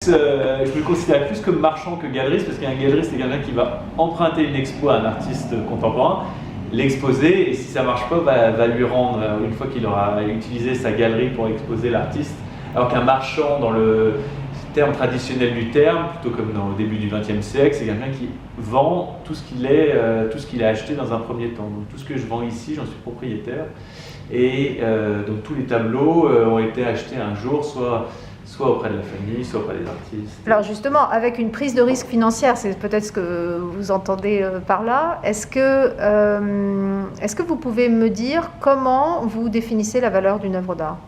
je me considère plus comme marchand que galeriste, parce qu'un galeriste, c'est quelqu'un qui va emprunter une expo à un artiste contemporain, l'exposer, et si ça ne marche pas, va lui rendre, une fois qu'il aura utilisé sa galerie pour exposer l'artiste. Alors qu'un marchand, dans le terme traditionnel du terme, plutôt comme au début du XXe siècle, c'est quelqu'un qui vend tout ce qu'il a acheté dans un premier temps. Donc tout ce que je vends ici, j'en suis propriétaire. Et donc tous les tableaux ont été achetés un jour, soit auprès de la famille, soit auprès des artistes. Alors justement, avec une prise de risque financière, c'est peut-être ce que vous entendez par là, est-ce que vous pouvez me dire comment vous définissez la valeur d'une œuvre d'art,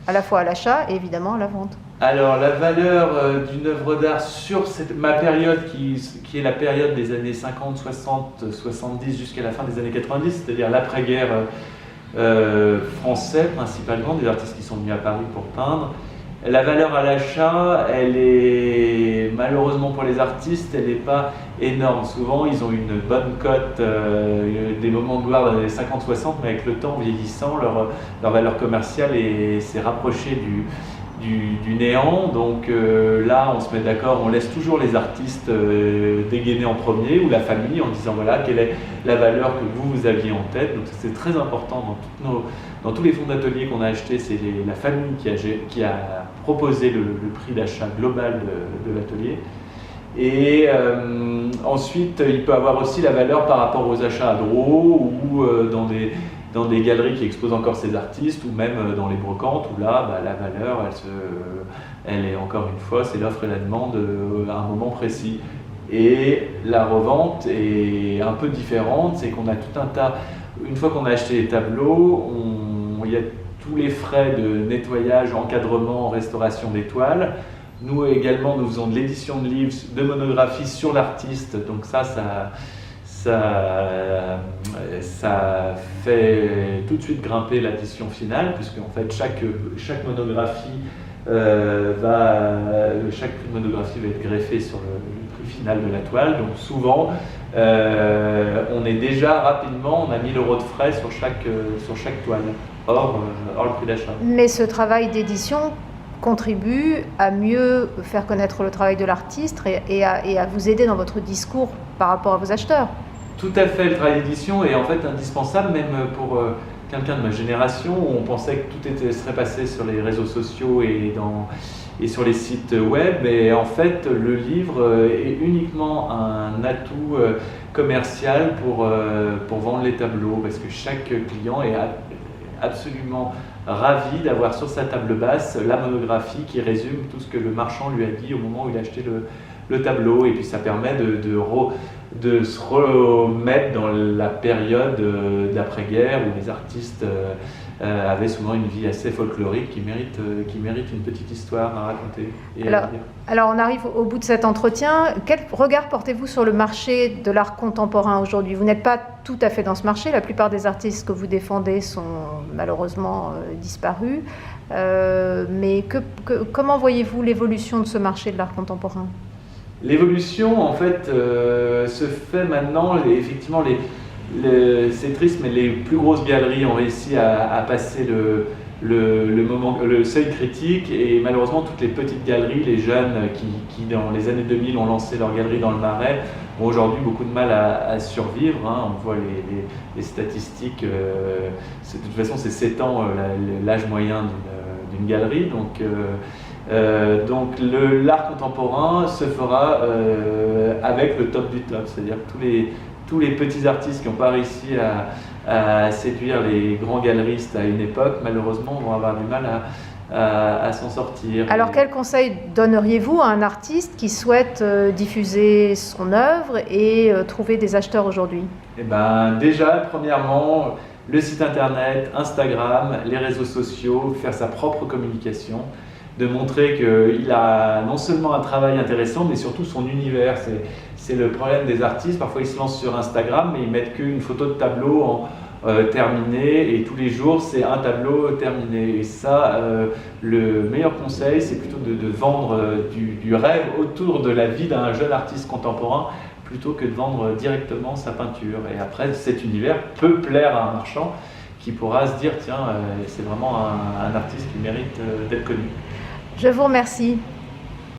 à la fois à l'achat et évidemment à la vente? Alors la valeur d'une œuvre d'art sur ma période qui est la période des années 50, 60, 70 jusqu'à la fin des années 90, c'est-à-dire l'après-guerre français principalement, des artistes qui sont venus à Paris pour peindre. La valeur à l'achat, elle est malheureusement pour les artistes, elle n'est pas énorme. Souvent, ils ont une bonne cote, des moments de gloire dans les années 50-60, mais avec le temps vieillissant, leur valeur commerciale s'est rapprochée du néant. Donc là, on se met d'accord, on laisse toujours les artistes dégainer en premier, ou la famille, en disant voilà, quelle est la valeur que vous aviez en tête. Donc c'est très important dans tous les fonds d'atelier qu'on a achetés, c'est la famille qui a proposé le prix d'achat global de l'atelier. Et ensuite, il peut avoir aussi la valeur par rapport aux achats à Draw ou dans des galeries qui exposent encore ces artistes, ou même dans les brocantes, où là, la valeur, elle est encore une fois, c'est l'offre et la demande à un moment précis. Et la revente est un peu différente, c'est qu'on a tout un tas, une fois qu'on a acheté les tableaux, il y a tous les frais de nettoyage, encadrement, restauration des toiles. Nous également, nous faisons de l'édition de livres, de monographies sur l'artiste, donc ça fait tout de suite grimper l'addition finale, puisque en fait chaque monographie chaque monographie va être greffée sur le prix final de la toile. Donc souvent, on est déjà rapidement, on a 1 000 € de frais sur chaque toile, hors le prix d'achat. Mais ce travail d'édition contribue à mieux faire connaître le travail de l'artiste et à vous aider dans votre discours par rapport à vos acheteurs. Tout à fait, le travail d'édition est en fait indispensable, même pour quelqu'un de ma génération, où on pensait que tout serait passé sur les réseaux sociaux et sur les sites web. Et en fait, le livre est uniquement un atout commercial pour vendre les tableaux, parce que chaque client est absolument ravi d'avoir sur sa table basse la monographie qui résume tout ce que le marchand lui a dit au moment où il a acheté le tableau. Et puis ça permet de se remettre dans la période d'après-guerre où les artistes avaient souvent une vie assez folklorique qui mérite une petite histoire à raconter et à lire. Alors on arrive au bout de cet entretien. Quel regard portez-vous sur le marché de l'art contemporain aujourd'hui? Vous n'êtes pas tout à fait dans ce marché, la plupart des artistes que vous défendez sont malheureusement disparus. Mais comment voyez-vous l'évolution de ce marché de l'art contemporain? L'évolution, en fait, se fait maintenant. Effectivement, c'est triste, mais les plus grosses galeries ont réussi à passer le seuil critique, et malheureusement, toutes les petites galeries, les jeunes qui dans les années 2000 ont lancé leur galerie dans le Marais, ont aujourd'hui beaucoup de mal à survivre. On voit les statistiques. De toute façon, c'est 7 ans l'âge moyen d'une galerie. Donc l'art contemporain se fera avec le top du top, c'est-à-dire tous les petits artistes qui n'ont pas réussi à séduire les grands galeristes à une époque, malheureusement vont avoir du mal à s'en sortir. Alors quel conseil donneriez-vous à un artiste qui souhaite diffuser son œuvre et trouver des acheteurs aujourd'hui? Eh ben, déjà, premièrement, le site internet, Instagram, les réseaux sociaux, faire sa propre communication, de montrer qu'il a non seulement un travail intéressant, mais surtout son univers. C'est le problème des artistes, parfois ils se lancent sur Instagram, mais ils mettent qu'une photo de tableau terminé, et tous les jours c'est un tableau terminé. Et ça, le meilleur conseil, c'est plutôt de vendre du rêve autour de la vie d'un jeune artiste contemporain, plutôt que de vendre directement sa peinture. Et après, cet univers peut plaire à un marchand qui pourra se dire, tiens, c'est vraiment un artiste qui mérite d'être connu. Je vous remercie.